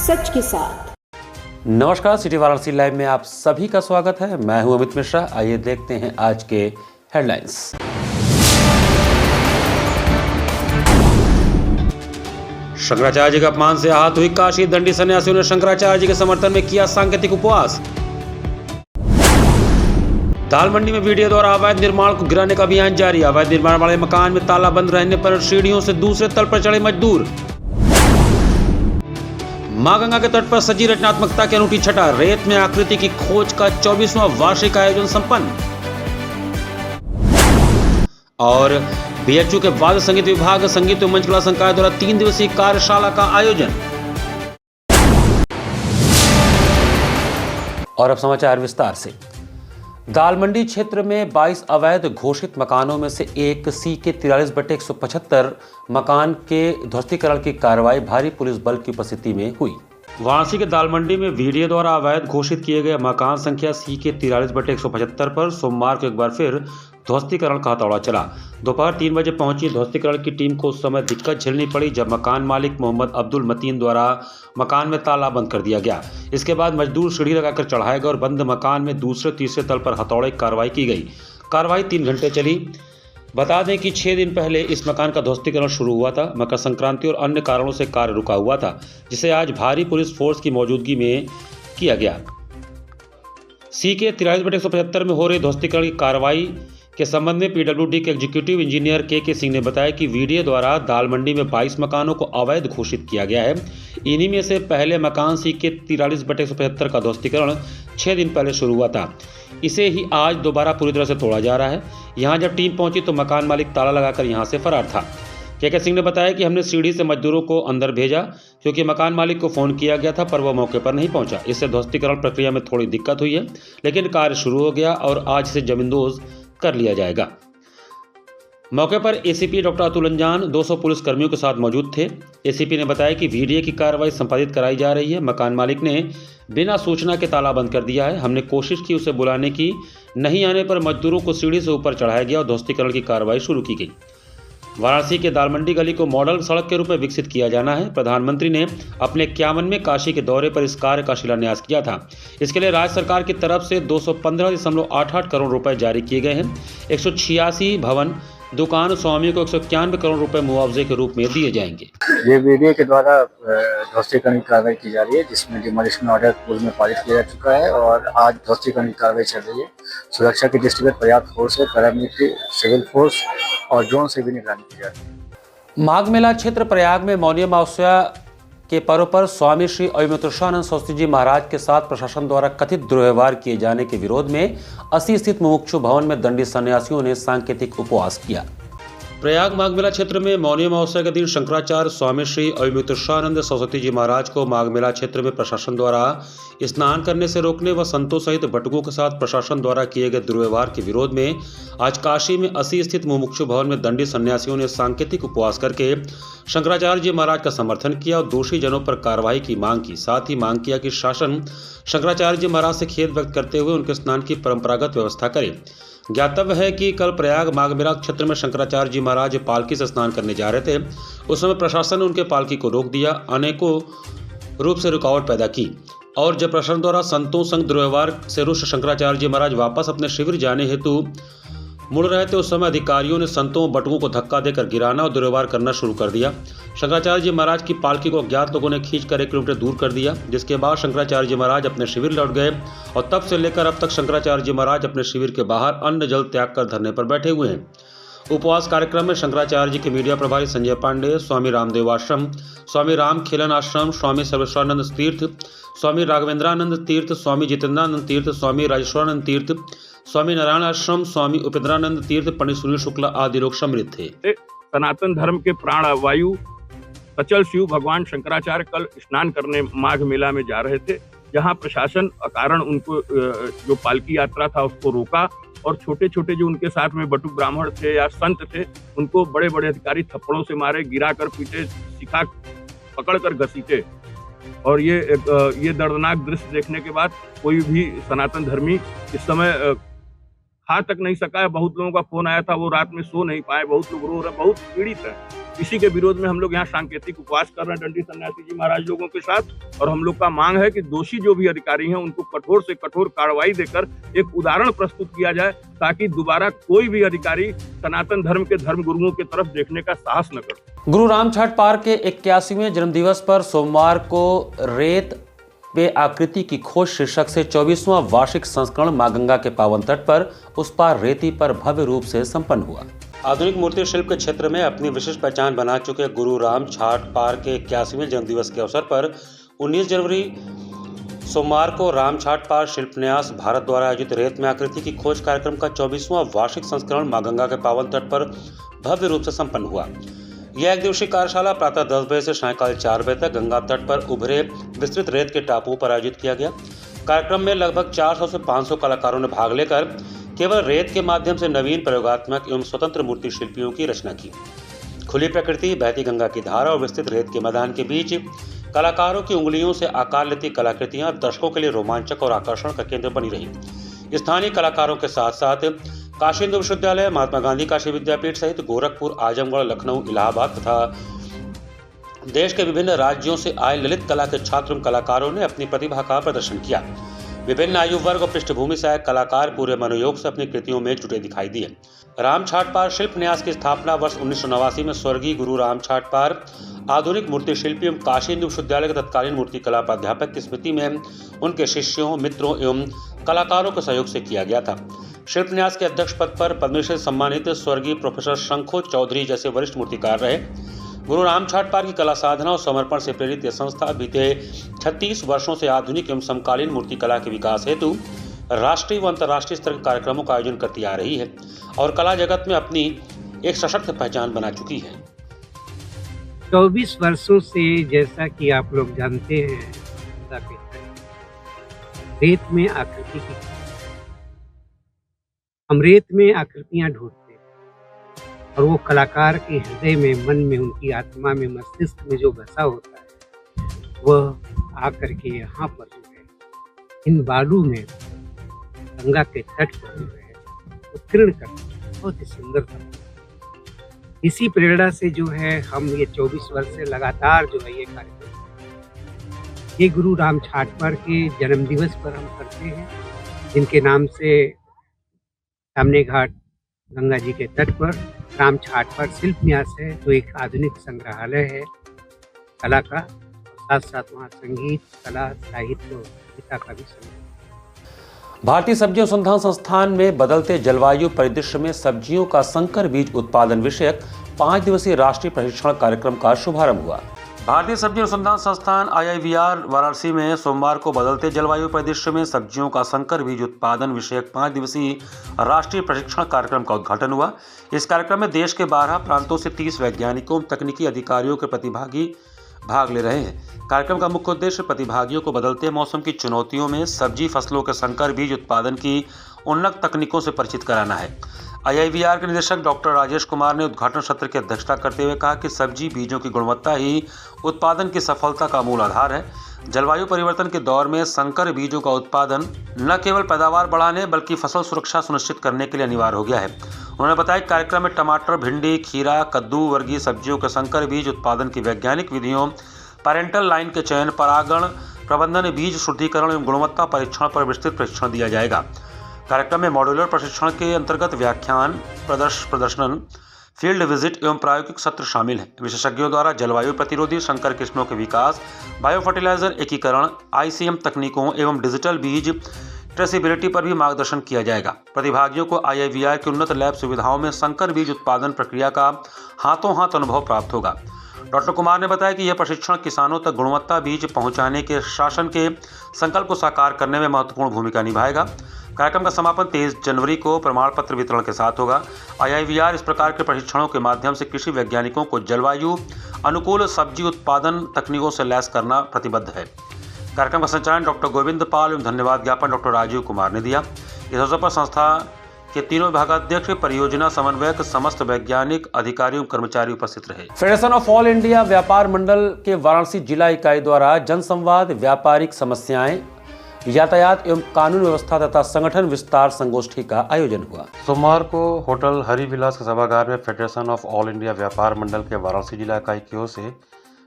सच के साथ। नमस्कार, सिटी वाराणसी लाइव में आप सभी का स्वागत है। मैं हूं अमित मिश्रा। आइए देखते हैं आज के हेडलाइंस। शंकराचार्य जी के अपमान से आहत हुई काशी। दंडी सन्यासियों ने शंकराचार्य जी के समर्थन में किया सांकेतिक उपवास। दाल मंडी में वीडियो द्वारा अवैध निर्माण को गिराने का अभियान जारी। अवैध निर्माण वाले मकान में ताला बंद रहने पर सीढ़ियों से दूसरे तल पर चढ़े मजदूर। मां गंगा के तट पर सजी रचनात्मकता की अनूठी छटा। रेत में आकृति की खोज का 24वां वार्षिक आयोजन संपन्न। और बीएचयू के वाद्य संगीत विभाग संगीत एवं मंचकला संकाय द्वारा 3 दिवसीय कार्यशाला का आयोजन। और अब समाचार विस्तार से। दाल मंडी क्षेत्र में 22 अवैध घोषित मकानों में से एक सी के 43/175 मकान के ध्वस्तीकरण की कार्रवाई भारी पुलिस बल की उपस्थिति में हुई। वाराणसी के दाल मंडी में वीडियो द्वारा अवैध घोषित किए गए मकान संख्या सी के 43/175 पर सोमवार को एक बार फिर ध्वस्तीकरण का हथौड़ा चला। दोपहर 3 बजे पहुंची ध्वस्तीकरण की टीम को उस समय दिक्कत झेलनी पड़ी जब मकान मालिक मोहम्मद अब्दुल मतीन द्वारा मकान में ताला बंद कर दिया गया। इसके बाद मजदूर सीढ़ी लगाकर चढ़ाए गए और बंद मकान में दूसरे तीसरे तल पर हथौड़े की कार्रवाई की गई। कार्रवाई 3 घंटे चली। बता दें कि 6 दिन पहले इस मकान का ध्वस्तीकरण शुरू हुआ था। मकर संक्रांति और अन्य कारणों से कार्य रुका हुआ था, जिसे आज भारी पुलिस फोर्स की मौजूदगी में किया गया। सी के 43/175 में हो रही ध्वस्तीकरण की कार्रवाई के संबंध में पीडब्ल्यूडी के एग्जीक्यूटिव इंजीनियर के सिंह ने बताया कि वीडियो द्वारा दाल मंडी में 22 मकानों को अवैध घोषित किया गया है। इन्हीं में से पहले मकान सी के 43/175 का ध्वस्तीकरण 6 दिन पहले शुरू हुआ था। इसे ही आज दोबारा पूरी तरह से तोड़ा जा रहा है। यहाँ जब टीम पहुंची तो मकान मालिक ताला लगाकर यहाँ से फरार था। के सिंह ने बताया कि हमने सीढ़ी से मजदूरों को अंदर भेजा क्योंकि मकान मालिक को फोन किया गया था पर वह मौके पर नहीं पहुंचा। इससे ध्वस्तीकरण प्रक्रिया में थोड़ी दिक्कत हुई है, लेकिन कार्य शुरू हो गया और आज इसे जमींदोज कर लिया जाएगा। मौके पर एसीपी डॉक्टर अतुल अंजान 200 पुलिसकर्मियों के साथ मौजूद थे। एसीपी ने बताया कि वीडियो की कार्रवाई संपादित कराई जा रही है। मकान मालिक ने बिना सूचना के ताला बंद कर दिया है। हमने कोशिश की उसे बुलाने की, नहीं आने पर मजदूरों को सीढ़ी से ऊपर चढ़ाया गया और ध्वस्तीकरण की कार्रवाई शुरू की गई। वाराणसी के दालमंडी गली को मॉडल सड़क के रूप में विकसित किया जाना है। प्रधानमंत्री ने अपने 51वें काशी के दौरे पर इस कार्य का शिलान्यास किया था। इसके लिए राज्य सरकार की तरफ से 215.88 करोड़ रुपए जारी किए गए हैं। 186 भवन दुकान स्वामियों को 191 करोड़ रुपए मुआवजे के रूप में दिए जाएंगे। ये वीडियो के द्वारा ध्वस्तीकरण की कार्रवाई की जा रही है, जिसमें डिमोलिशन ऑर्डर पूर्व में पारित किया जा चुका है और आज ध्वस्तीकरण की कार्रवाई चल रही है। सुरक्षा की दृष्टिगत पर्याप्त फोर्स है, पैरामिलिट्री, सिविल फोर्स और ड्रोन से भी निगरानी की जा रही है। माघ मेला क्षेत्र प्रयाग में मौनी अमावस्या के पर्व पर स्वामी श्री अविमुक्तेश्वरानंद सरस्वती जी महाराज के साथ प्रशासन द्वारा कथित दुर्व्यवहार किए जाने के विरोध में अस्सी स्थित मुमुक्षु भवन में दंडी सन्यासियों ने सांकेतिक उपवास किया। प्रयाग माघ मेला क्षेत्र में मौनी अमावस्या के दिन शंकराचार्य स्वामी श्री अविमुक्तेश्वरानंद सरस्वती जी महाराज को माघ मेला क्षेत्र में प्रशासन द्वारा स्नान करने से रोकने व संतों सहित बटुकों के साथ प्रशासन द्वारा किए गए दुर्व्यवहार के विरोध में आज काशी में 80 स्थित मुमुक्षु भवन में दंडी सन्यासियों ने सांकेतिक उपवास करके शंकराचार्य जी महाराज का समर्थन किया और दोषी जनों पर कार्रवाई की मांग की। साथ ही मांग किया कि शासन शंकराचार्य जी महाराज से खेद व्यक्त करते हुए उनके स्नान की परंपरागत व्यवस्था करे। ज्ञातव्य है कि कल प्रयाग माघ मेला क्षेत्र में शंकराचार्य जी महाराज पालकी से स्नान करने जा रहे थे। उस समय प्रशासन ने उनके पालकी को रोक दिया, अनेकों रूप से रुकावट पैदा की और जब प्रशासन द्वारा संतों संग दुर्व्यवहार से रुष्ट शंकराचार्य जी महाराज वापस अपने शिविर जाने हेतु मुड़ रहे थे, उस समय अधिकारियों ने संतों बटुकों को धक्का देकर गिराना और दुर्व्यवहार करना शुरू कर दिया। शंकराचार्य जी महाराज की पालकी को अज्ञात लोगों ने खींचकर 1 किलोमीटर दूर कर दिया, जिसके बाद शंकराचार्य जी महाराज अपने शिविर लौट गए और तब से लेकर अब तक शंकराचार्य जी महाराज अपने शिविर के बाहर अन्न जल त्याग कर धरने पर बैठे हुए हैं। उपवास कार्यक्रम में शंकराचार्य जी के मीडिया प्रभारी संजय पांडे, स्वामी रामदेव आश्रम, स्वामी राम खेलन आश्रम, स्वामी सर्वेश्वरानंद तीर्थ, स्वामी राघवेंद्रानंद तीर्थ, स्वामी जितेंद्रानंद तीर्थ, स्वामी राजेश्वरानंद तीर्थ, स्वामी नारायण आश्रम, स्वामी उपेंद्रानंद तीर्थ, पंडित सुनील शुक्ला आदि लोग सम्मिलित थे। सनातन धर्म के प्राण वायु सचल शिव भगवान शंकराचार्य कल स्नान करने माघ मेला में जा रहे थे, जहां प्रशासन अकारण उनको जो पालकी यात्रा था उसको रोका और छोटे छोटे जो उनके साथ में बटुक ब्राह्मण थे या संत थे उनको बड़े बड़े अधिकारी थप्पड़ों से मारे, गिराकर पीटे, सिखा पकड़कर घसीटे। और ये दर्दनाक दृश्य देखने के बाद कोई भी सनातन धर्मी इस समय खा तक नहीं सका है। बहुत लोगों का फोन आया था, वो रात में सो नहीं पाए, बहुत लोग रो रहे, बहुत पीड़ित है। इसी के विरोध में हम लोग यहाँ सांकेतिक उपवास कर रहे हैं दंडी सन्यासी जी महाराज लोगों के साथ। और हम लोग का मांग है कि दोषी जो भी अधिकारी हैं उनको कठोर से कठोर कार्रवाई देकर एक उदाहरण प्रस्तुत किया जाए, ताकि दोबारा कोई भी अधिकारी सनातन धर्म के धर्म गुरुओं की तरफ देखने का साहस न करे। गुरु रामछाट पार्क के 81वें जन्मदिवस पर सोमवार को रेत पे आकृति की खोज शीर्षक से 24वां वार्षिक संस्करण मां गंगा के पावन तट पर उस पार रेती पर भव्य रूप से संपन्न हुआ। आधुनिक मूर्ति शिल्प के क्षेत्र में अपनी विशिष्ट पहचान बना चुके गुरु रामछाट पार्क के 81वें जन्मदिवस के अवसर पर 19 जनवरी सोमवार को रामछाट पार्क शिल्पन्यास भारत द्वारा आयोजित रेत में आकृति की खोज कार्यक्रम का 24वां वार्षिक संस्करण मां गंगा के पावन तट पर भव्य रूप से संपन्न हुआ। यह एक दिवसीय कार्यशाला प्रातः 10 बजे से सायंकाल 4 बजे तक गंगा तट पर उभरे विस्तृत रेत के टापुओं पर आयोजित किया गया। कार्यक्रम में लगभग 400 से 500 कलाकारों ने भाग लेकर केवल रेत के माध्यम से नवीन प्रयोगात्मक एवं स्वतंत्र मूर्ति शिल्पियों की रचना की। खुली प्रकृति, बहती गंगा की धारा और विस्तृत रेत के मैदान के बीच कलाकारों की उंगलियों से आकार लेती कलाकृतियां दर्शकों के लिए रोमांचक और आकर्षण का केंद्र बनी रही। स्थानीय कलाकारों के साथ साथ काशी हिंदू विश्वविद्यालय, महात्मा गांधी काशी विद्यापीठ सहित गोरखपुर, आजमगढ़, लखनऊ, इलाहाबाद तथा देश के विभिन्न राज्यों से आए ललित कला के छात्र कलाकारों ने अपनी प्रतिभा का प्रदर्शन किया। विभिन्न आयु वर्ग और पृष्ठभूमि से आए कलाकार पूरे मनोयोग से अपनी कृतियों में जुटे दिखाई दिए। रामछाट पार्क शिल्प न्यास की स्थापना वर्ष 1989 में स्वर्गीय गुरु रामछाट पार्क आधुनिक मूर्ति शिल्पी एवं काशी हिंदू विश्वविद्यालय के तत्कालीन मूर्ति कला प्राध्यापक की स्मृति में उनके शिष्यों, मित्रों एवं कलाकारों के सहयोग से किया गया था। शिल्प न्यास के अध्यक्ष पद पर पद्मश्री सम्मानित स्वर्गीय प्रोफेसर शंखो चौधरी जैसे वरिष्ठ मूर्तिकार रहे। गुरु रामछाट पार्क की कला साधना और समर्पण से प्रेरित यह संस्था बीते 36 वर्षों से आधुनिक एवं समकालीन मूर्ति कला के विकास हेतु राष्ट्रीय व अंतर्राष्ट्रीय स्तर के कार्यक्रमों का आयोजन करती आ रही है और कला जगत में अपनी एक सशक्त पहचान बना चुकी है। 24 वर्षों से, जैसा कि आप लोग जानते हैं, रेत में आकृति की हम रेत में आकृतियां ढूंढते हैं और वो कलाकार के हृदय में, मन में, उनकी आत्मा में, मस्तिष्क में जो बसा होता है वह आकर के यहाँ पर जो है इन बालू में गंगा के तट पर जो है उत्कीर्ण करते हैं। बहुत ही सुंदर था। इसी प्रेरणा से जो है हम ये 24 वर्ष से लगातार जो है ये कार्यक्रम ये गुरु रामछाट पार्क के जन्म दिवस पर हम करते हैं, जिनके नाम से सामने घाट गंगा जी के तट पर रामछाट पार्क शिल्प न्यास है, जो एक आधुनिक संग्रहालय है कला का, साथ साथ वहाँ संगीत, कला, साहित्य और कविता का भी संग्रह। भारतीय सब्जी अनुसंधान संस्थान में बदलते जलवायु परिदृश्य में सब्जियों का संकर बीज उत्पादन विषयक 5 दिवसीय राष्ट्रीय प्रशिक्षण कार्यक्रम का शुभारंभ हुआ। भारतीय सब्जी अनुसंधान संस्थान IIVR वाराणसी में सोमवार को बदलते जलवायु परिदृश्य में सब्जियों का संकर बीज उत्पादन विषयक 5 दिवसीय राष्ट्रीय प्रशिक्षण कार्यक्रम का उद्घाटन हुआ। इस कार्यक्रम में देश के 12 प्रांतों से 30 वैज्ञानिकों तकनीकी अधिकारियों के प्रतिभागी भाग ले रहे हैं। कार्यक्रम का मुख्य उद्देश्य प्रतिभागियों को बदलते मौसम की चुनौतियों में सब्जी फसलों के संकर बीज उत्पादन की उन्नत तकनीकों से परिचित कराना है। IIVR के निदेशक डॉक्टर राजेश कुमार ने उद्घाटन सत्र की अध्यक्षता करते हुए कहा कि सब्जी बीजों की गुणवत्ता ही उत्पादन की सफलता का मूल आधार है। जलवायु परिवर्तन के दौर में संकर बीजों का उत्पादन न केवल पैदावार बढ़ाने बल्कि फसल सुरक्षा सुनिश्चित करने के लिए अनिवार्य हो गया है। उन्होंने बताया कि कार्यक्रम में टमाटर, भिंडी, खीरा, कद्दू वर्गीय सब्जियों के संकर बीज उत्पादन की वैज्ञानिक विधियों, पैरेंटल लाइन के चयन, परागण प्रबंधन, बीज शुद्धिकरण एवं गुणवत्ता परीक्षण पर विस्तृत प्रशिक्षण दिया जाएगा। कार्यक्रम में मॉड्यूलर प्रशिक्षण के अंतर्गत व्याख्यान, प्रदर्शन, फील्ड विजिट एवं प्रायोगिक सत्र शामिल हैं। विशेषज्ञों द्वारा जलवायु प्रतिरोधी संकर किस्मों के विकास, बायो फर्टिलाइजर एकीकरण, ICM तकनीकों एवं डिजिटल बीज ट्रेसिबिलिटी पर भी मार्गदर्शन किया जाएगा। प्रतिभागियों को IIVR की उन्नत लैब सुविधाओं में संकर बीज उत्पादन प्रक्रिया का हाथों हाथ अनुभव प्राप्त होगा। डॉक्टर कुमार ने बताया कि यह प्रशिक्षण किसानों तक गुणवत्ता बीज पहुंचाने के शासन के संकल्प को साकार करने में महत्वपूर्ण भूमिका निभाएगा। कार्यक्रम का समापन 23 जनवरी को प्रमाण पत्र वितरण के साथ होगा। IIVR इस प्रकार के प्रशिक्षणों के माध्यम से कृषि वैज्ञानिकों को जलवायु अनुकूल सब्जी उत्पादन तकनीकों से लैस करना प्रतिबद्ध है। कार्यक्रम का संचालन डॉक्टर गोविंद पाल एवं धन्यवाद ज्ञापन डॉक्टर राजीव कुमार ने दिया। इस अवसर पर संस्था के तीनों विभागाध्यक्ष, परियोजना समन्वयक, समस्त वैज्ञानिक अधिकारी एवं कर्मचारी उपस्थित रहे। फेडरेशन ऑफ ऑल इंडिया व्यापार मंडल के वाराणसी जिला इकाई द्वारा जनसंवाद, व्यापारिक समस्याएं, यातायात एवं कानून व्यवस्था तथा संगठन विस्तार संगोष्ठी का आयोजन हुआ। सोमवार को होटल हरिविलास के सभागार में फेडरेशन ऑफ ऑल इंडिया व्यापार मंडल के वाराणसी जिला इकाई की ओर से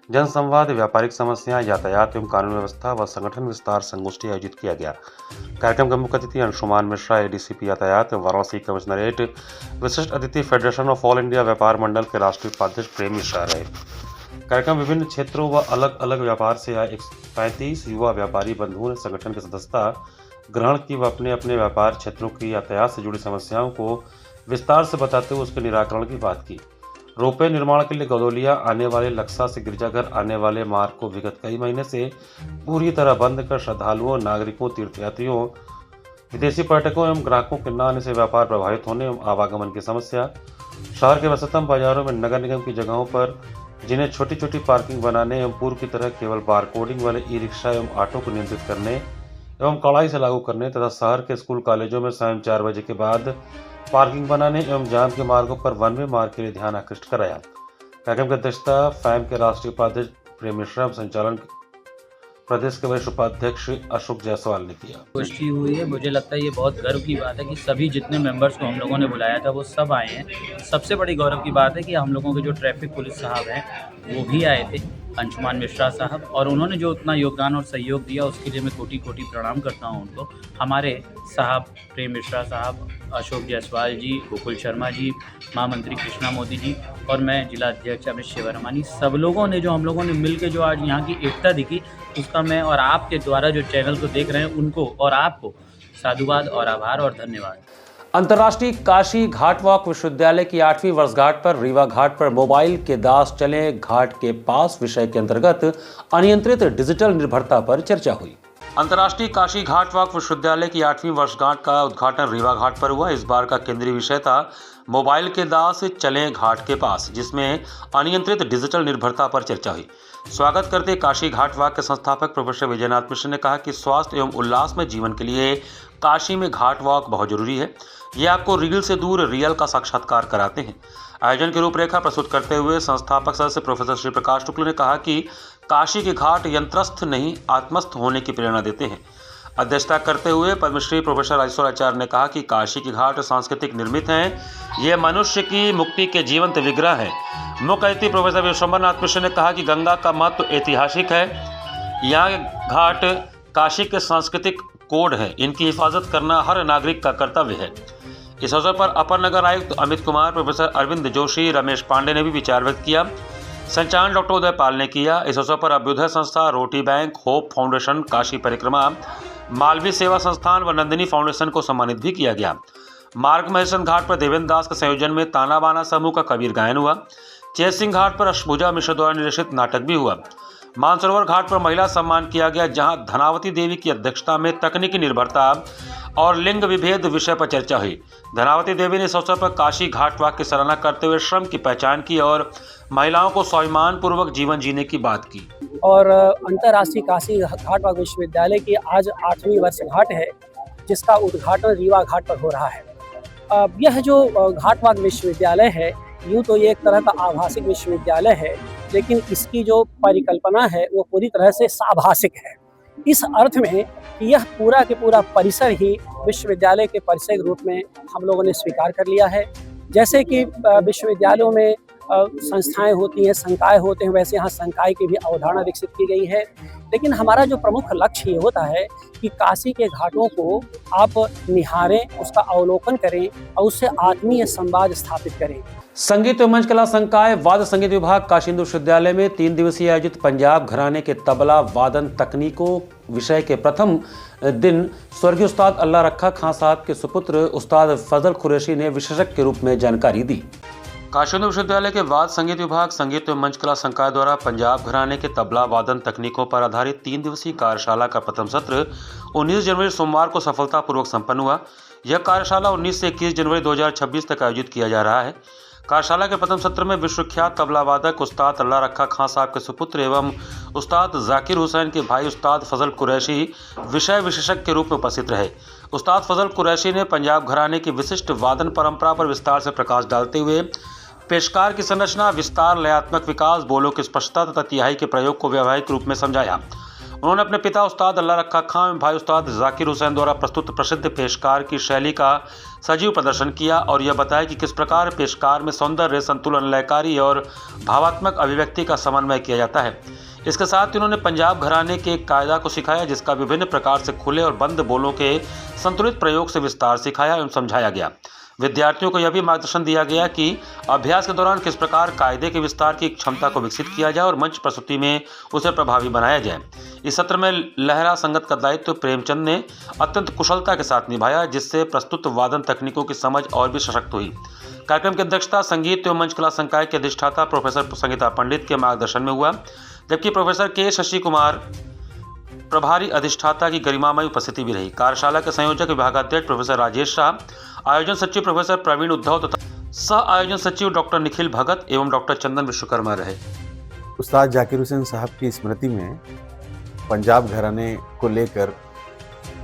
जनसंवाद, व्यापारिक समस्याएं, यातायात एवं कानून व्यवस्था व संगठन विस्तार संगोष्ठी आयोजित किया गया। कार्यक्रम के मुख्य अतिथि अंशुमान मिश्रा, एडीसीपी यातायात वाराणसी कमिश्नरेट, विशिष्ट अतिथि फेडरेशन ऑफ ऑल इंडिया व्यापार मंडल के राष्ट्रीय उपाध्यक्ष प्रेम मिश्रा रहे। कार्यक्रम विभिन्न क्षेत्रों व अलग अलग व्यापार से आए 135 युवा व्यापारी बंधुओं ने संगठन की सदस्यता ग्रहण की व अपने अपने व्यापार क्षेत्रों की यातायात से जुड़ी समस्याओं को विस्तार से बताते हुए उसके निराकरण की बात की। रोपवे निर्माण के लिए गदौलिया आने वाले लक्सा से गिरजाघर आने वाले मार्ग को विगत कई महीने से पूरी तरह बंद कर श्रद्धालुओं, नागरिकों, तीर्थयात्रियों, विदेशी पर्यटकों एवं ग्राहकों के न आने से व्यापार प्रभावित होने एवं आवागमन की समस्या, शहर के व्यस्ततम बाजारों में नगर निगम की जगहों पर जिन्हें छोटी छोटी पार्किंग बनाने एवं पूर्व की तरह केवल बारकोडिंग वाले ई रिक्शा एवं ऑटो को नियंत्रित करने एवं कड़ाई से लागू करने तथा शहर के स्कूल कॉलेजों में शाम 4 बजे के बाद पार्किंग बनाने एवं जाम के मार्गों पर वन वे मार्ग के लिए ध्यान आकृष्ट कराया। कार्यक्रम की अध्यक्षता फैम के राष्ट्रीय उपाध्यक्ष प्रेम मिश्रा, संचालन प्रदेश के वरिष्ठ उपाध्यक्ष अशोक जायसवाल ने किया। गोष्ठी हुई है, मुझे लगता है ये बहुत गर्व की बात है कि सभी जितने मेंबर्स को हम लोगों ने बुलाया था वो सब आए हैं। सबसे बड़ी गौरव की बात है कि हम लोगों के जो ट्रैफिक पुलिस साहब हैं वो भी आए थे, अंशुमान मिश्रा साहब, और उन्होंने जो उतना योगदान और सहयोग दिया उसके लिए मैं कोटि कोटि प्रणाम करता हूं उनको। हमारे साहब प्रेम मिश्रा साहब, अशोक जायसवाल जी, गोकुल शर्मा जी, महामंत्री कृष्णा मोदी जी और मैं जिला अध्यक्ष अमित शिवरमानी, सब लोगों ने जो हम लोगों ने मिल के जो आज यहाँ की एकता दिखी उसका मैं और आपके द्वारा जो चैनल को देख रहे हैं उनको और आपको साधुवाद और आभार और धन्यवाद। अंतर्राष्ट्रीय काशी घाट वॉक विश्वविद्यालय की 8वीं वर्षगांठ पर रीवा घाट पर मोबाइल के दास चले घाट के पास विषय के अंतर्गत अनियंत्रित डिजिटल निर्भरता पर चर्चा हुई। अंतर्राष्ट्रीय काशी घाट वॉक विश्वविद्यालय की 8वीं वर्षगांठ का उद्घाटन रीवा घाट पर हुआ। इस बार का केंद्रीय विषय था मोबाइल के दास चलें घाट के पास, जिसमें अनियंत्रित डिजिटल निर्भरता पर चर्चा हुई। स्वागत करते काशी घाट वॉक के संस्थापक प्रोफेसर विजयनाथ मिश्र ने कहा कि स्वास्थ्य एवं उल्लासमय जीवन के लिए काशी में घाट वॉक बहुत जरूरी है। ये आपको रील से दूर रियल का साक्षात्कार कराते हैं। आयोजन की रूपरेखा प्रस्तुत करते हुए संस्थापक सदस्य प्रोफेसर श्री प्रकाश शुक्ल ने कहा कि काशी के घाट यंत्रस्थ नहीं आत्मस्थ होने की प्रेरणा देते हैं। अध्यक्षता करते हुए पद्मश्री प्रोफेसर राजेश्वर आचार्य ने कहा कि काशी के घाट सांस्कृतिक निर्मित हैं, ये मनुष्य की मुक्ति के जीवंत विग्रह हैं। मुख्य अतिथि प्रोफेसर विश्वम्भरनाथ मिश्र ने कहा कि गंगा का महत्व ऐतिहासिक है। यहाँ के घाट काशी के सांस्कृतिक कोड है, इनकी हिफाजत करना हर नागरिक का कर्तव्य है। इस अवसर पर अपर नगर आयुक्त अमित कुमार, प्रोफेसर अरविंद जोशी, रमेश पांडे ने भी विचार व्यक्त किया। संचालन डॉक्टर उदय पाल ने किया। इस अवसर पर अभ्युदय संस्था, रोटी बैंक, होप फाउंडेशन, काशी परिक्रमा, मालवी सेवा संस्थान व नंदिनी फाउंडेशन को सम्मानित भी किया गया। मार्ग महेश्वर घाट पर देवेंद्र दास के संयोजन में ताना बाना समूह का कबीर गायन हुआ। चेत सिंह घाट पर अष्टभुजा मिश्र द्वारा निर्देशित नाटक भी हुआ। मानसरोवर घाट पर महिला सम्मान किया गया, जहां धनावती देवी की अध्यक्षता में तकनीकी निर्भरता और लिंग विभेद विषय पर चर्चा हुई। धनावती देवी ने इस अवसर पर काशी घाट वॉक की सराहना करते हुए श्रम की पहचान की और महिलाओं को स्वाभिमान पूर्वक जीवन जीने की बात की। और अंतर्राष्ट्रीय काशी घाट वॉक विश्वविद्यालय की आज 8वीं वर्षगांठ है, जिसका उद्घाटन रीवा घाट पर हो रहा है। यह जो घाट वॉक विश्वविद्यालय है, यूँ तो ये एक तरह का आभासिक विश्वविद्यालय है, लेकिन इसकी जो परिकल्पना है वो पूरी तरह से साभासिक है, इस अर्थ में कि यह पूरा के पूरा परिसर ही विश्वविद्यालय के परिसर के रूप में हम लोगों ने स्वीकार कर लिया है। जैसे कि विश्वविद्यालयों में संस्थाएं होती हैं, संकाय होते हैं, वैसे यहाँ संकाय की भी अवधारणा विकसित की गई है। लेकिन हमारा जो प्रमुख लक्ष्य ये होता है कि काशी के घाटों को आप निहारें, उसका अवलोकन करें और उससे आत्मीय संवाद स्थापित करें। संगीत एवं मंच कला संकाय वाद्य संगीत विभाग काशी हिंदू विश्वविद्यालय में 3 दिवसीय आयोजित पंजाब घराने के तबला वादन तकनीकों विषय के प्रथम दिन स्वर्गीय उस्ताद अल्लाह रखा खां साहब के सुपुत्र उस्ताद फजल कुरैशी ने विशेषज्ञ के रूप में जानकारी दी। काशी हिंदू विश्वविद्यालय के वाद्य संगीत विभाग संगीत एवं मंच कला संकाय द्वारा पंजाब घराने के तबला वादन तकनीकों पर आधारित 3 दिवसीय कार्यशाला का प्रथम सत्र 19 जनवरी सोमवार को सफलतापूर्वक संपन्न हुआ। यह कार्यशाला 19 से 21 जनवरी 2026 तक आयोजित किया जा रहा है। कार्यशाला के प्रथम सत्र में विश्वख्यात तबला वादक उस्ताद अल्लाह रखा खां साहब के सुपुत्र एवं उस्ताद जाकिर हुसैन के भाई उस्ताद फजल कुरैशी विषय विशेषज्ञ के रूप में उपस्थित रहे। उस्ताद फजल कुरैशी ने पंजाब घराने की विशिष्ट वादन परंपरा पर विस्तार से प्रकाश डालते हुए पेशकार की संरचना, विस्तार, लयात्मक विकास, बोलों की स्पष्टता तथा तिहाई के प्रयोग को व्यावहारिक रूप में समझाया। उन्होंने अपने पिता उस्ताद अल्लाह रखा खां एवं भाई उस्ताद जाकिर हुसैन द्वारा प्रस्तुत प्रसिद्ध पेशकार की शैली का सजीव प्रदर्शन किया और यह बताया कि किस प्रकार पेशकार में सौंदर्य, संतुलन, लयकारी और भावात्मक अभिव्यक्ति का समन्वय किया जाता है। इसके साथ ही उन्होंने पंजाब घराने के एक कायदा को सिखाया जिसका विभिन्न प्रकार से खुले और बंद बोलों के संतुलित प्रयोग से विस्तार सिखाया एवं समझाया गया। विद्यार्थियों को यह भी मार्गदर्शन दिया गया कि अभ्यास के दौरान किस प्रकार कायदे के विस्तार की क्षमता को विकसित किया जाए और मंच प्रस्तुति में उसे प्रभावी बनाया जाए। इस सत्र में लहरा संगत का दायित्व प्रेमचंद ने अत्यंत कुशलता के साथ निभाया, जिससे प्रस्तुत वादन तकनीकों की समझ और भी सशक्त हुई। कार्यक्रम की अध्यक्षता संगीत एवं मंच कला संकाय के अधिष्ठाता प्रोफेसर संगीता पंडित के मार्गदर्शन में हुआ, जबकि प्रोफेसर के शशि कुमार प्रभारी अधिष्ठाता की गरिमामय उपस्थिति भी रही। कार्यशाला के संयोजक विभागाध्यक्ष प्रोफेसर राजेश शाह, आयोजन सचिव प्रोफेसर प्रवीण उद्धव तथा सह आयोजन सचिव डॉक्टर निखिल भगत एवं डॉक्टर चंदन विश्वकर्मा रहे। उस्ताद जाकिर हुसैन साहब की स्मृति में पंजाब घराने को लेकर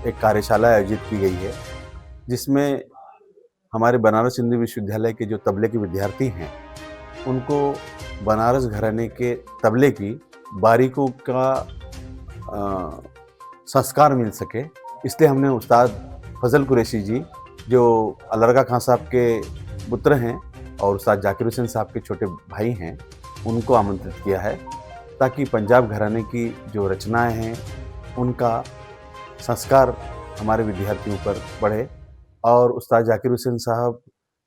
एक कार्यशाला आयोजित की गई है, जिसमें हमारे बनारस हिंदू विश्वविद्यालय के जो तबले के विद्यार्थी हैं उनको बनारस घराने के तबले की बारीकों का संस्कार मिल सके, इसलिए हमने उस्ताद फजल कुरैशी जी जो अल्लाह खां साहब के पुत्र हैं और उस्ताद जाकिर हुसैन साहब के छोटे भाई हैं उनको आमंत्रित किया है, ताकि पंजाब घराने की जो रचनाएं हैं उनका संस्कार हमारे विद्यार्थियों पर बढ़े और उस्ताद जाकिर हुसैन साहब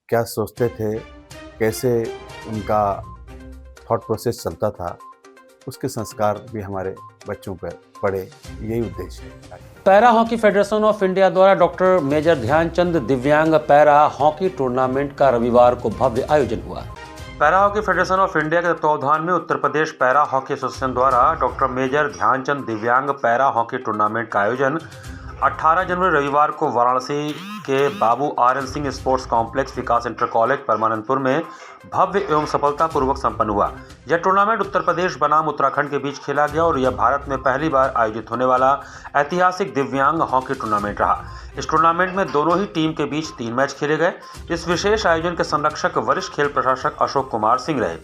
क्या सोचते थे, कैसे उनका थॉट प्रोसेस चलता था, उसके संस्कार भी हमारे बच्चों पर पड़े, यही उद्देश्य है। Para hockey federation of India द्वारा डॉक्टर मेजर ध्यानचंद दिव्यांग पैरा हॉकी टूर्नामेंट का रविवार को भव्य आयोजन हुआ। Para hockey federation of India के तत्वावधान में उत्तर प्रदेश पैरा हॉकी एसोसिएशन द्वारा डॉक्टर मेजर ध्यानचंद दिव्यांग पैरा हॉकी टूर्नामेंट का आयोजन 18 जनवरी रविवार को वाराणसी के बाबू आर.एन. सिंह स्पोर्ट्स कॉम्प्लेक्स विकास इंटर कॉलेज परमानंदपुर में भव्य एवं सफलतापूर्वक संपन्न हुआ। यह टूर्नामेंट उत्तर प्रदेश बनाम उत्तराखंड के बीच खेला गया और यह भारत में पहली बार आयोजित होने वाला ऐतिहासिक दिव्यांग हॉकी टूर्नामेंट रहा। इस टूर्नामेंट में दोनों ही टीम के बीच 3 मैच खेले गए। इस विशेष आयोजन के संरक्षक वरिष्ठ खेल प्रशासक अशोक कुमार सिंह रहे,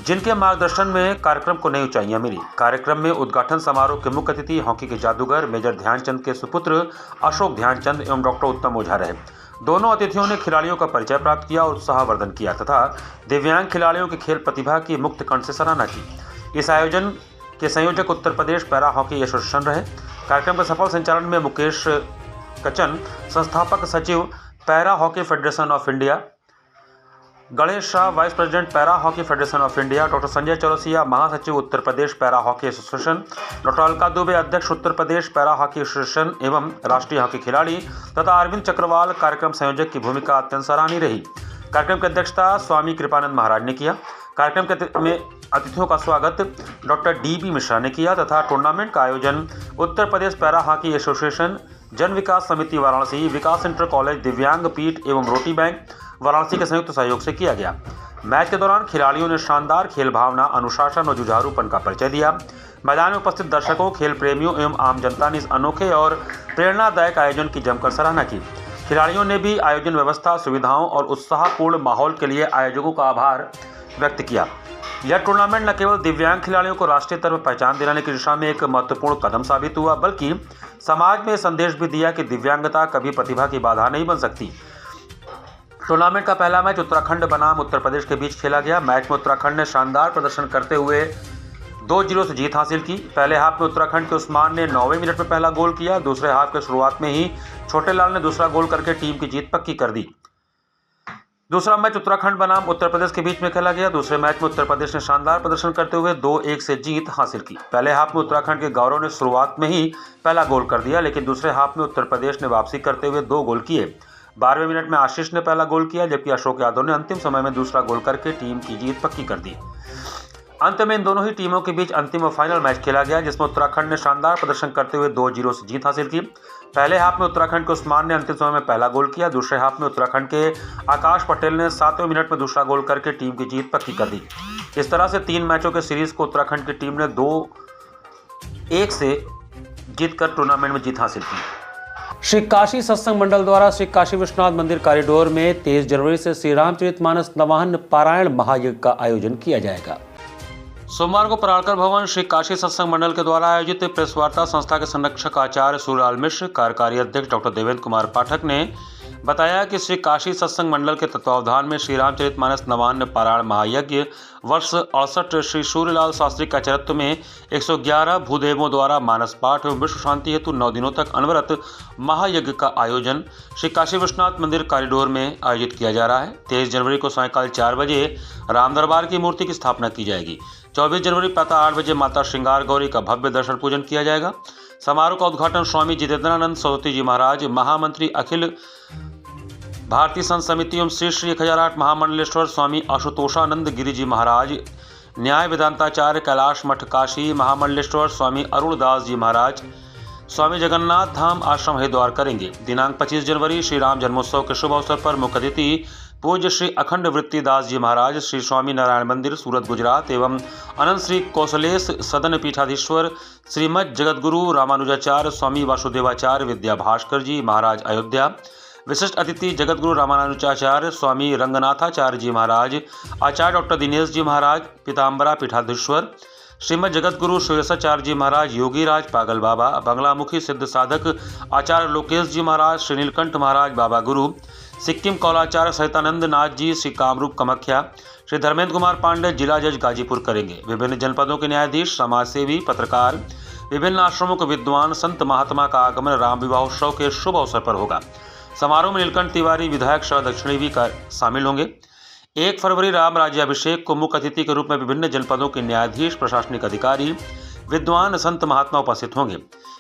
जिनके मार्गदर्शन में कार्यक्रम को नई ऊंचाइयां मिली। कार्यक्रम में उद्घाटन समारोह के मुख्य अतिथि हॉकी के जादूगर मेजर ध्यानचंद के सुपुत्र अशोक ध्यानचंद एवं डॉक्टर उत्तम ओझा रहे। दोनों अतिथियों ने खिलाड़ियों का परिचय प्राप्त किया और उत्साहवर्धन किया तथा दिव्यांग खिलाड़ियों की खेल प्रतिभा की मुक्त कंठ से सराहना की। इस आयोजन के संयोजक उत्तर प्रदेश पैरा हॉकी एसोसिएशन रहे। कार्यक्रम के सफल संचालन में मुकेश कचन, संस्थापक सचिव para hockey federation of India, Ganesh Shah, vice president para hockey federation of India, doctor Sanjay Chaurasia, महासचिव Uttar Pradesh para hockey association, doctor Alka Dubey, अध्यक्ष Uttar Pradesh para hockey association एवं राष्ट्रीय हॉकी खिलाड़ी तथा अरविंद चक्रवाल कार्यक्रम संयोजक की भूमिका अत्यंत सराहनीय रही। कार्यक्रम की अध्यक्षता स्वामी कृपानंद महाराज ने किया। कार्यक्रम में अतिथियों का स्वागत डॉक्टर डी.बी. मिश्रा ने किया तथा टूर्नामेंट का आयोजन उत्तर प्रदेश पैरा हॉकी एसोसिएशन, जन विकास समिति वाराणसी, विकास इंटर कॉलेज, दिव्यांग पीठ एवं रोटी बैंक वाराणसी के संयुक्त सहयोग से किया गया। मैच के दौरान खिलाड़ियों ने शानदार खेल भावना, अनुशासन और जुझारूपन का परिचय दिया। मैदान में उपस्थित दर्शकों, खेल प्रेमियों एवं आम जनता ने इस अनोखे और प्रेरणादायक आयोजन की जमकर सराहना की। खिलाड़ियों ने भी आयोजन व्यवस्था, सुविधाओं और उत्साहपूर्ण माहौल के लिए आयोजकों का आभार व्यक्त किया। यह टूर्नामेंट न केवल दिव्यांग खिलाड़ियों को राष्ट्रीय स्तर पर पहचान दिलाने की दिशा में एक महत्वपूर्ण कदम साबित हुआ, बल्कि समाज में संदेश भी दिया कि दिव्यांगता कभी प्रतिभा की बाधा नहीं बन सकती। टूर्नामेंट का पहला मैच उत्तराखंड बनाम उत्तर प्रदेश के बीच खेला गया। मैच में उत्तराखंड ने शानदार प्रदर्शन करते हुए 2-0 से जीत हासिल की। पहले हाफ में उत्तराखंड के उस्मान ने 9वें मिनट में पहला गोल किया। दूसरे हाफ के शुरुआत में ही छोटे लाल ने दूसरा गोल करके टीम की जीत पक्की कर दी। दूसरा मैच उत्तराखंड बनाम उत्तर प्रदेश के बीच में खेला गया। दूसरे मैच में उत्तर प्रदेश ने शानदार प्रदर्शन करते हुए 2-1 से जीत हासिल की। पहले हाफ में उत्तराखंड के गौरव ने शुरुआत में ही पहला गोल कर दिया, लेकिन दूसरे हाफ में उत्तर प्रदेश ने वापसी करते हुए 2 गोल किए। 12वें मिनट में आशीष ने पहला गोल किया, जबकि अशोक यादव ने अंतिम समय में दूसरा गोल करके टीम की जीत पक्की कर दी। अंत में इन दोनों ही टीमों के बीच अंतिम और फाइनल मैच खेला गया, जिसमें उत्तराखंड ने शानदार प्रदर्शन करते हुए 2-0 से जीत हासिल की। पहले हाफ में उत्तराखंड के उस्मान ने अंतिम समय में पहला गोल किया। दूसरे हाफ में उत्तराखंड के आकाश पटेल ने 7वें मिनट में दूसरा गोल करके टीम की जीत पक्की कर दी। इस तरह से 3 मैचों के सीरीज को उत्तराखंड की टीम ने 2-1 से जीतकर टूर्नामेंट में जीत हासिल की। श्री काशी सत्संग मंडल द्वारा श्री काशी विश्वनाथ मंदिर कॉरिडोर में 23 जनवरी से श्री रामचरितमानस नवाहन पारायण महायज्ञ का आयोजन किया जाएगा। सोमवार को पराड़कर भवन श्री काशी सत्संग मंडल के द्वारा आयोजित प्रेस वार्ता संस्था के संरक्षक आचार्य सूर्यलाल मिश्र, कार्यकारी अध्यक्ष डॉक्टर देवेंद्र कुमार पाठक ने बताया कि श्री काशी सत्संग मंडल के तत्वावधान में श्री रामचरितमानस नवान्न पारायण महायज्ञ वर्ष 68 श्री सूर्यलाल शास्त्री का चरित्र में 111 भूदेवों द्वारा मानस पाठ एवं विश्व शांति हेतु 9 दिनों तक अनवरत महायज्ञ का आयोजन श्री काशी विश्वनाथ मंदिर कॉरिडोर में आयोजित किया जा रहा है। 23 जनवरी को सायंकाल 4 बजे राम दरबार की मूर्ति की स्थापना की जाएगी। 24 जनवरी प्रातः 8 बजे माता श्रृंगार गौरी का भव्य दर्शन पूजन किया जाएगा। समारोह का उद्घाटन स्वामी जितेंद्रानंद सरस्वती जी महाराज, महामंत्री अखिल भारतीय संत समिति एवं श्री श्री 1008 महामंडलेश्वर स्वामी आशुतोषानंद गिरी जी महाराज, न्याय वेदांताचार्य कैलाश मठ काशी महामंडलेश्वर स्वामी अरुणदास जी महाराज, स्वामी जगन्नाथ धाम आश्रम हरिद्वार करेंगे। दिनांक 25 जनवरी श्री राम जन्मोत्सव के शुभ अवसर पर मुख्य अतिथि पूज्य श्री अखंड वृत्तिदास जी महाराज, श्री स्वामी नारायण मंदिर सूरत गुजरात एवं अनंत श्री कौशलेश सदन पीठाधीश्वर श्रीमद जगतगुरु रामानुजाचार्य स्वामी वासुदेवाचार्य विद्या भास्कर जी महाराज अयोध्या, विशिष्ट अतिथि जगतगुरु रामानुजाचार्य स्वामी रंगनाथाचार्य जी महाराज, आचार्य डॉक्टर दिनेश जी महाराज पीताम्बरा पीठाधीश्वर, श्रीमद जगतगुरु सुरेशाचार्य जी महाराज, योगीराज पागल बाबा, बंगलामुखी सिद्ध साधक आचार्य लोकेश जी महाराज, श्री नीलकंठ महाराज बाबा गुरु, सिक्किम कौलाचार्य सहितानंद नाथ जी, श्री कामरूप कमख्या, श्री धर्मेंद्र कुमार पांडे जिला जज गाजीपुर करेंगे। विभिन्न जनपदों के न्यायाधीश, समाजसेवी, पत्रकार, विभिन्न आश्रमों के विद्वान, संत महात्मा का आगमन राम विवाहोत्सव के शुभ अवसर पर होगा। समारोह में नीलकंठ तिवारी विधायक शरद दक्षिणी भी शामिल होंगे। 1 फरवरी राम राज्याभिषेक को मुख्य अतिथि के रूप में विभिन्न जनपदों के न्यायाधीश, प्रशासनिक अधिकारी, विद्वान, संत महात्मा उपस्थित होंगे।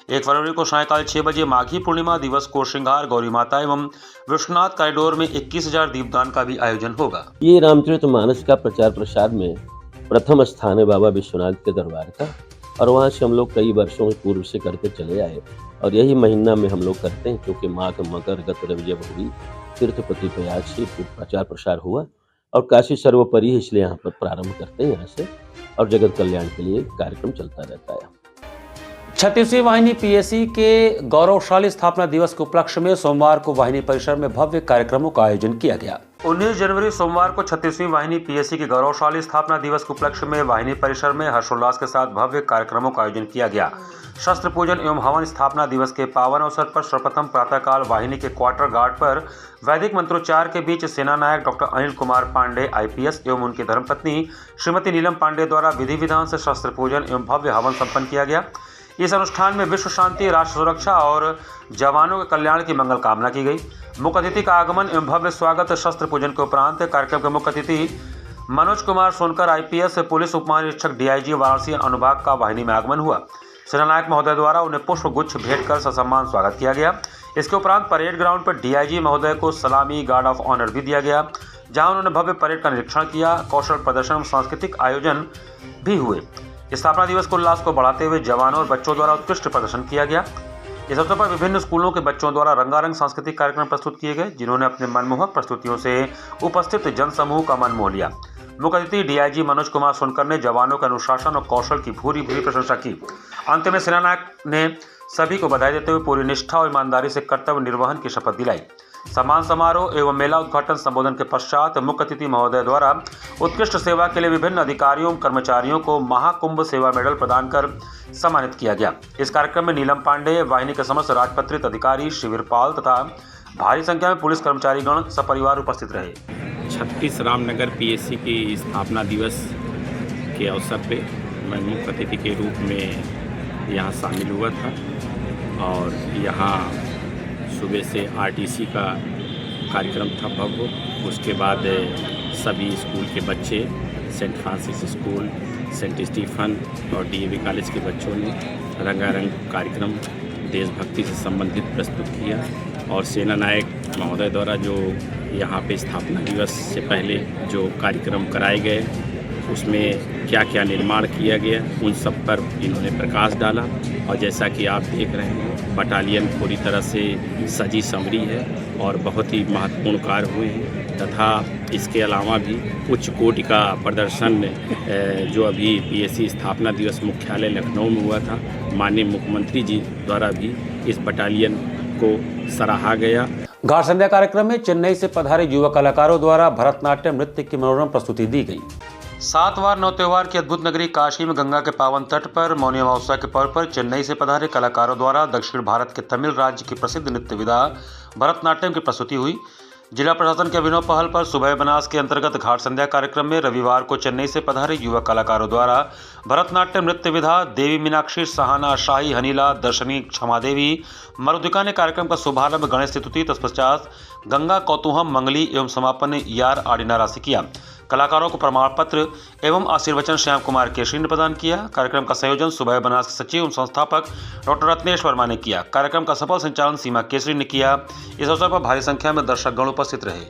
1 फरवरी को सायंकाल 6 बजे माघी पूर्णिमा दिवस को श्रृंगार गौरी माता एवं विश्वनाथ कॉरिडोर में 21,000 दीपदान का भी आयोजन होगा। ये रामचरितमानस का प्रचार प्रसार में प्रथम स्थान है बाबा विश्वनाथ के दरबार का, और वहाँ से हम लोग कई वर्षों पूर्व से करते चले आए और यही महीना में हम लोग करते हैं, क्योंकि माघ मकर गत रवि भोगी तीर्थपति प्रयाग से प्रचार प्रसार हुआ और काशी सर्वोपरि, इसलिए यहाँ पर प्रारंभ करते हैं यहाँ से, और जगत कल्याण के लिए कार्यक्रम चलता रहता है। 36वीं वाहिनी पीएसी के गौरवशाली स्थापना दिवस के उपलक्ष्य में सोमवार को वाहिनी परिसर में भव्य कार्यक्रमों का आयोजन किया गया। 19 जनवरी सोमवार को 36वीं वाहिनी पीएसी के गौरवशाली स्थापना दिवस के उपलक्ष्य में वाहिनी परिसर में हर्षोल्लास के साथ भव्य कार्यक्रमों का आयोजन किया गया। शस्त्र पूजन एवं हवन स्थापना दिवस के पावन अवसर पर सर्वप्रथम प्रातःकाल वाहिनी के क्वार्टर गार्ड पर वैदिक मंत्रोच्चार के बीच सेना नायक डॉक्टर अनिल कुमार पांडे आईपीएस एवं उनकी धर्मपत्नी श्रीमती नीलम पांडे द्वारा विधि विधान से शस्त्र पूजन एवं भव्य हवन संपन्न किया गया। इस अनुष्ठान में विश्व शांति, राष्ट्र सुरक्षा और जवानों के कल्याण की मंगल कामना की गई। मुख्य अतिथि का आगमन एवं भव्य स्वागत शस्त्र पूजन के उपरांत कार्यक्रम के मुख्य अतिथि मनोज कुमार सोनकर आईपीएस पुलिस उपमहानिरीक्षक डीआईजी वाराणसी अनुभाग का वाहिनी में आगमन हुआ। सेनानायक महोदय द्वारा उन्हें पुष्प गुच्छ भेंट कर ससम्मान स्वागत किया गया। इसके उपरांत परेड ग्राउंड पर डीआईजी महोदय को सलामी, गार्ड ऑफ ऑनर भी दिया गया, जहां उन्होंने भव्य परेड का निरीक्षण किया। कौशल प्रदर्शन और सांस्कृतिक आयोजन भी हुए। स्थापना दिवस को उल्लास को बढ़ाते हुए जवानों और बच्चों द्वारा उत्कृष्ट प्रदर्शन किया गया। इस अवसर पर विभिन्न स्कूलों के बच्चों द्वारा रंगारंग सांस्कृतिक कार्यक्रम प्रस्तुत किए गए, जिन्होंने अपने मनमोहक प्रस्तुतियों से उपस्थित जनसमूह का मन मोह लिया। मुख्य अतिथि डीआईजी मनोज कुमार सोनकर ने जवानों के अनुशासन और कौशल की भूरी भूरी प्रशंसा की। अंत में सेनानायक ने सभी को बधाई देते हुए पूरी निष्ठा और ईमानदारी से कर्तव्य निर्वहन की शपथ दिलाई। सम्मान समारोह एवं मेला उद्घाटन संबोधन के पश्चात मुख्य अतिथि महोदय द्वारा उत्कृष्ट सेवा के लिए विभिन्न अधिकारियों कर्मचारियों को महाकुंभ सेवा मेडल प्रदान कर सम्मानित किया गया। इस कार्यक्रम में नीलम पांडे, वाहिनी के समस्त राजपत्रित अधिकारी, शिविरपाल तथा भारी संख्या में पुलिस कर्मचारीगण सपरिवार उपस्थित रहे। 36 रामनगर पीएससी की स्थापना दिवस के अवसर पे मैं मुख्य अतिथि के रूप में यहाँ शामिल हुआ था और यहाँ सुबह से आरटीसी का कार्यक्रम था भव्य। उसके बाद सभी स्कूल के बच्चे, saint Francis school, saint Stephen और डीएवी कॉलेज के बच्चों ने रंगारंग कार्यक्रम देशभक्ति से संबंधित प्रस्तुत किया और सेना नायक महोदय द्वारा जो यहाँ पे स्थापना दिवस से पहले जो कार्यक्रम कराए गए उसमें क्या क्या निर्माण किया गया उन सब पर इन्होंने प्रकाश डाला। और जैसा कि आप देख रहे हैं बटालियन पूरी तरह से सजी संवरी है और बहुत ही महत्वपूर्ण कार्य हुए हैं तथा इसके अलावा भी उच्च कोटि का प्रदर्शन जो अभी पीएससी स्थापना दिवस मुख्यालय लखनऊ में हुआ था, माननीय मुख्यमंत्री जी द्वारा भी इस बटालियन को सराहा गया। घाट संध्या कार्यक्रम में चेन्नई से पधारे युवा कलाकारों द्वारा भरतनाट्यम नृत्य की मनोरम प्रस्तुति दी गई। सातवार नौ त्योहार की अद्भुत नगरी काशी में गंगा के पावन तट पर मौनी अमावस्या के पर्व पर चेन्नई से पधारे कलाकारों द्वारा दक्षिण भारत के तमिल राज्य की प्रसिद्ध नृत्य विधा भरतनाट्यम की प्रस्तुति हुई। जिला प्रशासन के अभिनव पहल पर सुबह बनास के अंतर्गत घाट संध्या कार्यक्रम में रविवार को चेन्नई से पधारे युवा कलाकारों द्वारा भरतनाट्यम नृत्य विधा देवी मीनाक्षी, सहाना, शाही, हनीला, दर्शनी, क्षमा देवी, मरुदिका ने कार्यक्रम का शुभारंभ गणेश स्तुति तत्पश्चात गंगा कौतूहम मंगली एवं समापन यार आडिनारा से किया। कलाकारों को प्रमाण पत्र एवं आशीर्वचन श्याम कुमार केशरी ने प्रदान किया। कार्यक्रम का संयोजन सुबह बनास के सचिव एवं संस्थापक डॉक्टर रत्नेश वर्मा ने किया। कार्यक्रम का सफल संचालन सीमा केशरी ने किया। इस अवसर पर भारी संख्या में दर्शकगण उपस्थित रहे।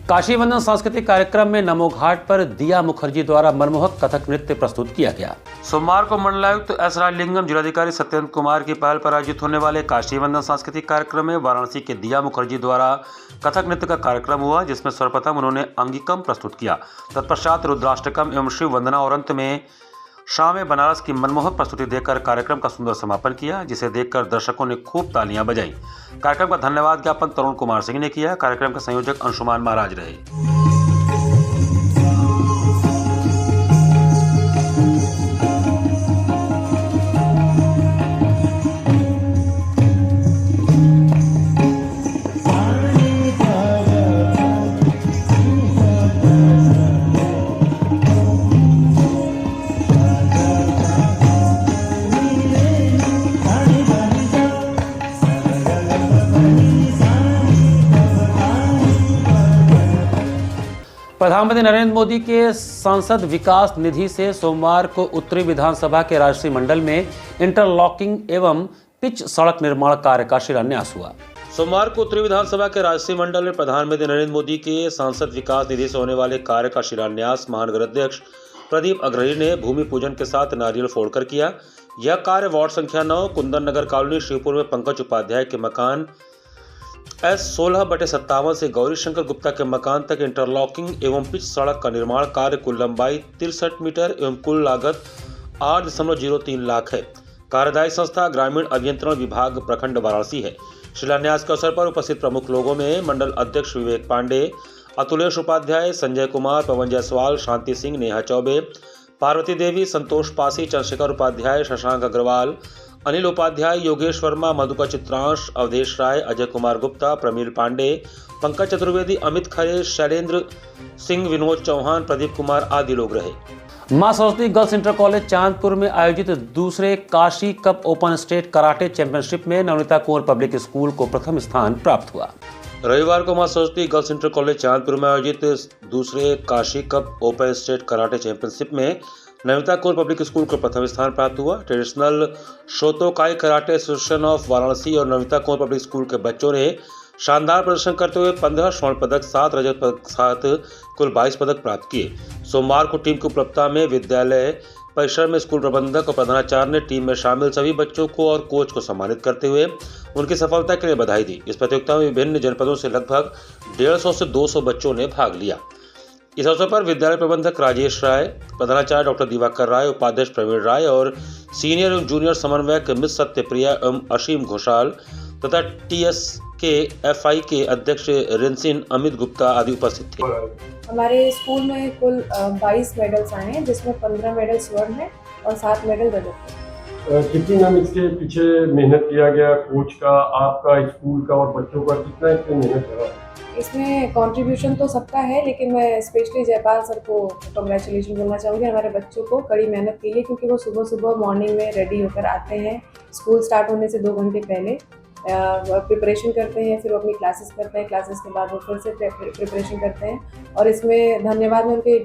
काशी वंदन सांस्कृतिक कार्यक्रम में नमो घाट पर दिया मुखर्जी द्वारा मनमोहक कथक नृत्य प्रस्तुत किया गया। सोमवार को मंडलायुक्त एस राजलिंगम, जिलाधिकारी सत्येंद्र कुमार की पहल पर आयोजित होने वाले काशी वंदन सांस्कृतिक कार्यक्रम में वाराणसी के दिया मुखर्जी द्वारा कथक नृत्य का कार्यक्रम हुआ, जिसमें सर्वप्रथम उन्होंने अंगिकम प्रस्तुत किया, तत्पश्चात रुद्राष्टकम एवं शिव वंदना और अंत में शाम में बनारस की मनमोहक प्रस्तुति देकर कार्यक्रम का सुंदर समापन किया, जिसे देखकर दर्शकों ने खूब तालियां बजाई। कार्यक्रम का धन्यवाद ज्ञापन तरुण कुमार सिंह ने किया। कार्यक्रम के संयोजक अंशुमान महाराज रहे। प्रधानमंत्री नरेंद्र मोदी के सांसद विकास निधि से सोमवार को उत्तरी विधानसभा के राजश्री मंडल में इंटरलॉकिंग एवं पिच सड़क निर्माण कार्य का शिलान्यास हुआ। सोमवार को उत्तरी विधानसभा के राजश्री मंडल में प्रधानमंत्री नरेंद्र मोदी के सांसद विकास निधि से होने वाले कार्य का शिलान्यास महानगर अध्यक्ष प्रदीप अग्रही ने भूमि पूजन के साथ नारियल फोड़कर किया। यह कार्य वार्ड संख्या 9 कुंदन नगर कॉलोनी शिवपुर में पंकज उपाध्याय के मकान S16/57 से गौरी शंकर गुप्ता के मकान तक इंटरलॉकिंग एवं पिच सड़क का निर्माण कार्य कुल लंबाई 63 मीटर एवं कुल लागत 8.03 लाख है। कार्यदायी संस्था ग्रामीण अभियंत्रण विभाग प्रखंड वाराणसी है। शिलान्यास के अवसर पर उपस्थित प्रमुख लोगों में मंडल अध्यक्ष विवेक पांडे, अतुलेश उपाध्याय, संजय कुमार, पवन जायसवाल, शांति सिंह, नेहा चौबे, पार्वती देवी, संतोष पासी, चंद्रशेखर उपाध्याय, शशांक अग्रवाल, अनिल उपाध्याय, योगेश वर्मा, मधुकर चित्रांश, अवधेश राय, अजय कुमार गुप्ता, प्रमील पांडे, पंकज चतुर्वेदी, अमित खरे, शैलेंद्र सिंह, विनोद चौहान, प्रदीप कुमार आदि लोग रहे। मां Saraswati girls inter college Chandpur में आयोजित दूसरे Kashi cup open state karate championship में नवनीता कुंवर पब्लिक स्कूल को प्रथम स्थान प्राप्त हुआ। रविवार को मां Saraswati girls inter college Chandpur में आयोजित दूसरे Kashi cup open state karate championship में नवनीता कुंवर पब्लिक स्कूल को प्रथम स्थान प्राप्त हुआ। Traditional Shotokai karate association of Varanasi और नवनीता कुंवर पब्लिक स्कूल के बच्चों ने शानदार प्रदर्शन करते हुए 15 स्वर्ण पदक, 7 रजत पदक के साथ कुल 22 पदक प्राप्त किए। सोमवार को टीम की उपलब्धता में विद्यालय परिसर में स्कूल प्रबंधक और प्रधानाचार्य ने टीम में शामिल सभी बच्चों को और कोच को सम्मानित करते हुए उनकी सफलता के लिए बधाई दी। इस प्रतियोगिता में विभिन्न जनपदों से लगभग 150 से 200 बच्चों ने भाग लिया। इस अवसर पर विद्यालय प्रबंधक राजेश राय, प्रधानाचार्य डॉक्टर दिवाकर राय, उपाध्यक्ष प्रवीण राय और सीनियर एवं जूनियर समन्वयक मिस सत्यप्रिया एवं असीम घोषाल तथा TSKFI के अध्यक्ष रिंसिन अमित गुप्ता आदि उपस्थित थे। हमारे स्कूल में कुल 22 मेडल्स आए हैं, जिसमें 15 मेडल स्वर्ण है और 7 मेडल रजत है। कितनी मैम इसके पीछे मेहनत किया गया, कोच का, आपका, स्कूल का और बच्चों का कितना इसमें मेहनत करा? इसमें कंट्रीब्यूशन तो सबका है, लेकिन मैं स्पेशली जयपाल सर को कंग्रेचुलेशन बोलना चाहूँगी हमारे बच्चों को कड़ी मेहनत के लिए, क्योंकि वो सुबह सुबह मॉर्निंग में रेडी होकर आते हैं। स्कूल स्टार्ट होने से 2 घंटे पहले प्रिपरेशन करते हैं, फिर वो अपनी क्लासेस करते हैं, क्लासेस के बाद वो फिर से प्रिपरेशन करते हैं। और इसमें धन्यवाद मैं उनके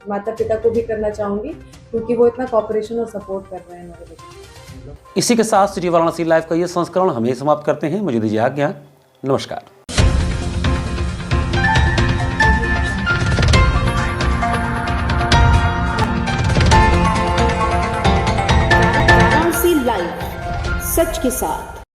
माता पिता को भी करना चाहूँगी, क्योंकि वो इतना कॉपरेशन और सपोर्ट कर रहे हैं हमारे बच्चों। इसी के साथ सिटी वाराणसी लाइव का ये संस्करण हम समाप्त करते हैं। मुझे दीजिए आज्ञा। नमस्कार। सच के साथ।